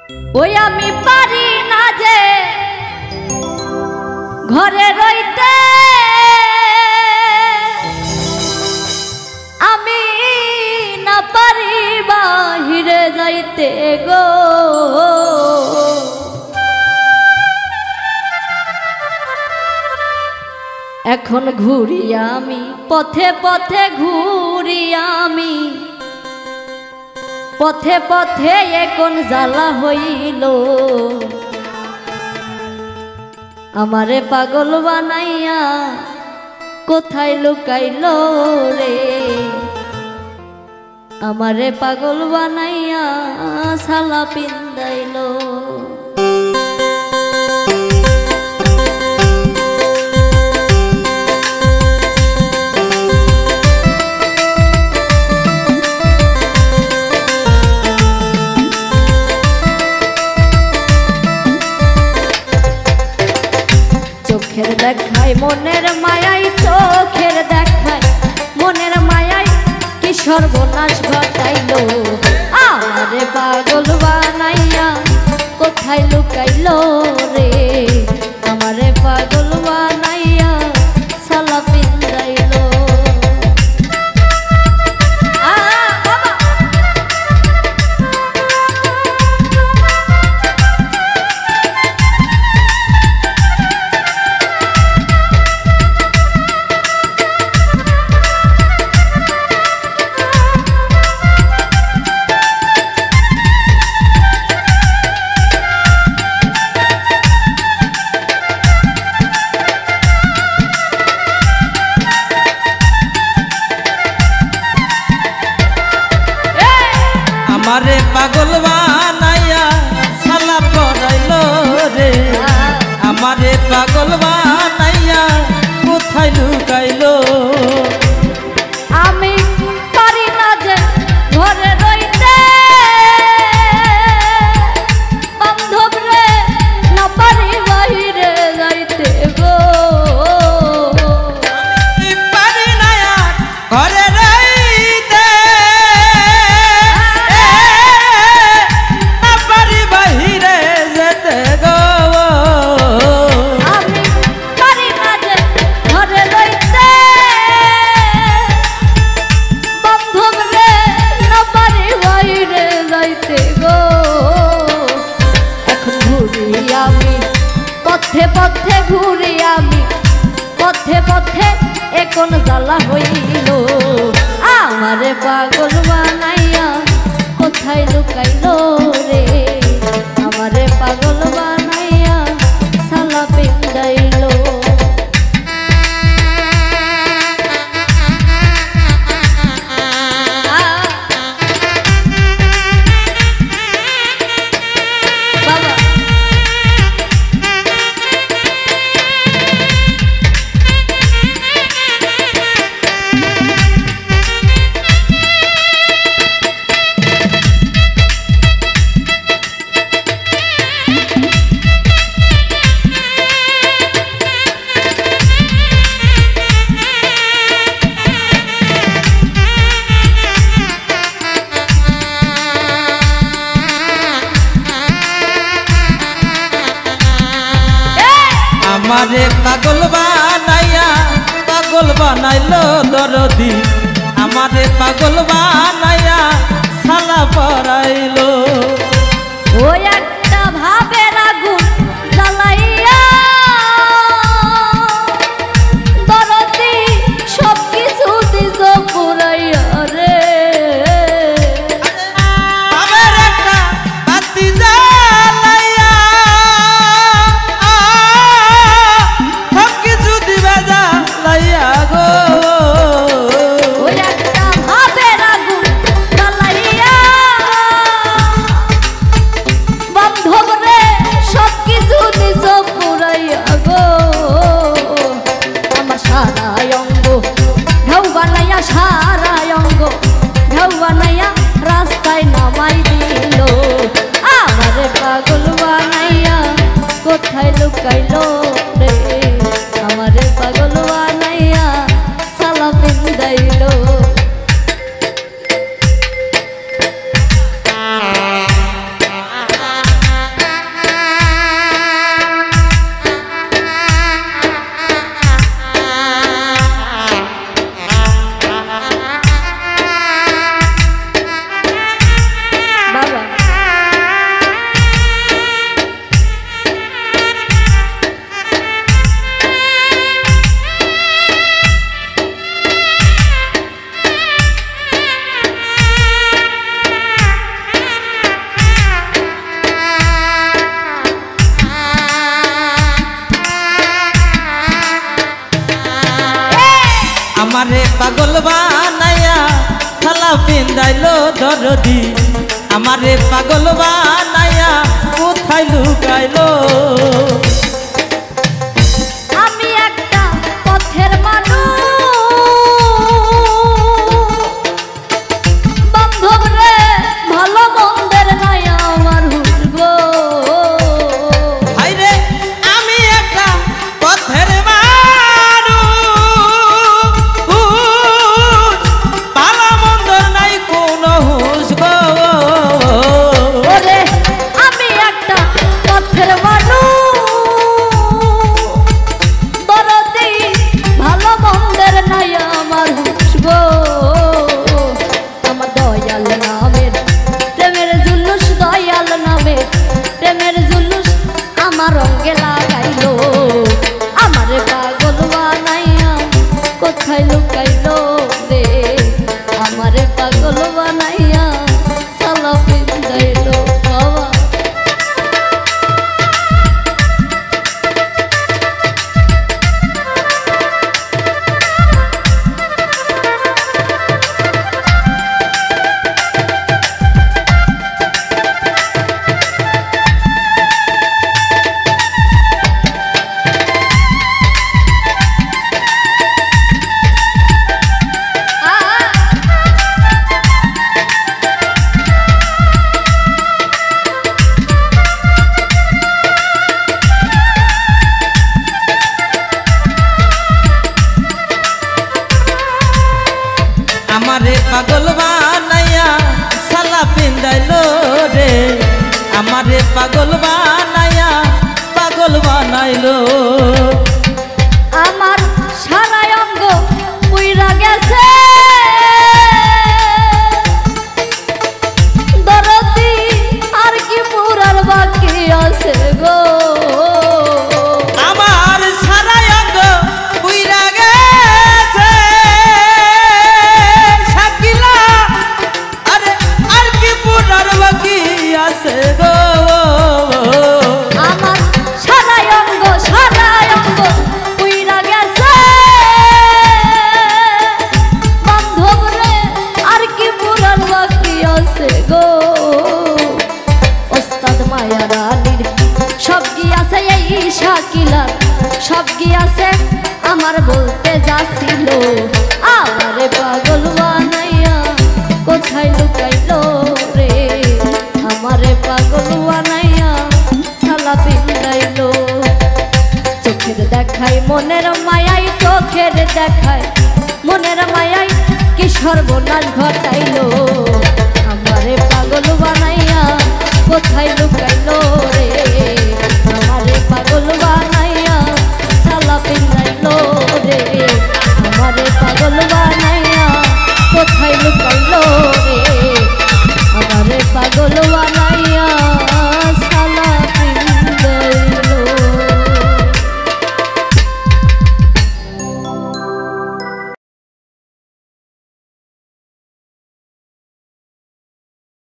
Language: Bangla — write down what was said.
ওই আমি পারি না যে ঘরে রইতে, আমি না পারি বাহিরে যাইতে গো। এখন ঘুরি আমি পথে পথে ঘুরি আমি পথে পথে এখন জ্বালা হইল, আমারে পাগল বানাইয়া কোথায় লুকাইল রে, আমারে পাগল বানাইয়া শালা পিন্দাইল। চোখের দেখায় মনের মায়াই, চোখের দেখায় মনের মায়াই কি সর্বনাশ ঘটাইল, আমারে পাগল বানাইয়া কোথায় লুকাইল রে, আমারে পাগল বানাইয়া শালা পিন্দাইল। আমারে পাগল বানাইয়া শালা পরাইল রে, আমারে পাগল বানাইয়া কোথায় লুকাইল। আমি পারি না যে ঘরে রইতে, বান্ধব রে না পারি বাহিরে যাইতে গো। আমি পারি না ঘরে রইতে, না পারি বাহিরে যেতে গো। আমি পারি না যে ঘরে রইতে, বান্ধব রে না পারি বাহিরে যাইতে গো। এখন ঘুরি আমি পথে পথে ঘুরি আমি পথে পথে এখন জ্বালা হইল, আমারে পাগল বানাইয়া কোথায় লুকাইল রে, আমারে পাগল বানাইয়া শালা পিন্দাইল। বাবা আমারে পাগল বানাইয়া পাগল বানাইল দরদি, আমারে পাগল বানাইয়া শালা পরাইল। ওই একটা ভাবের আগুন জ্বালাইয়া দরদি সব কিছু দিছ পুরাইয়া রে, আমার একটা বাতি জ্বালাইয়া সব কিছু দিবে জ্বালাইয়া গো। ওই একটা ভাবের আগুন জ্বালাইয়া আমারে পাগল বানাইয়া থালা পিন্দাইলো দরদি আমারে পাগল বানাইয়া কোথায় লুকাইলো আমি একটা পথের মানুষ বান্ধব রে ভালো মন্দের নাই আমার হুসগো হাইরে আমি একটা পথের মানুষ পালা মন্দর নাই কোনো হুঁশ গো ওরে আমি একটা পথের মানুষ দরদি ভালো মন্দের নাই আমার হুসগো আমার দয়াল নামের প্রেমের জুলুস দয়াল নামের প্রেমের জুলুস আমার রঙে লাগাইলো আমারে পাগল বানাইয়া কোথায় লুকাইলো রে আমারে পাগল বানাইয়া সালা পিন্দাইলো বাবা আমারে পাগল বানাইয়া সালা পিন্দাইলো রে আমারে পাগল বানাইয়া পাগল বানাইলো আমার সারা অঙ্গ পুইরা গেছে দরদি আর কি পুরার বাকি আছে গো আমার সারা অঙ্গ পুইরা গেছে শাকিলা আরে আর কি পুরার বাকি আছে গো আমার সারা অঙ্গ পুইরা গেছে বান্ধব রে আর কি পুরার বাকি আছে গো ওস্তাদ মায়া রানীর সব কি আছে এই শাকিলার সব কি আছে আমার বলতে যাচ্ছিল আমারে পাগল বানাইয়া কোথায় লুকাইলো রে আমারে পাগল বানাইয়া সালা পিন্দাইলো চোখের দেখাই মনের মায়াই চোখের দেখাই মনের মায়াই কি সর্বনাশ ঘটাইলো আমারে পাগল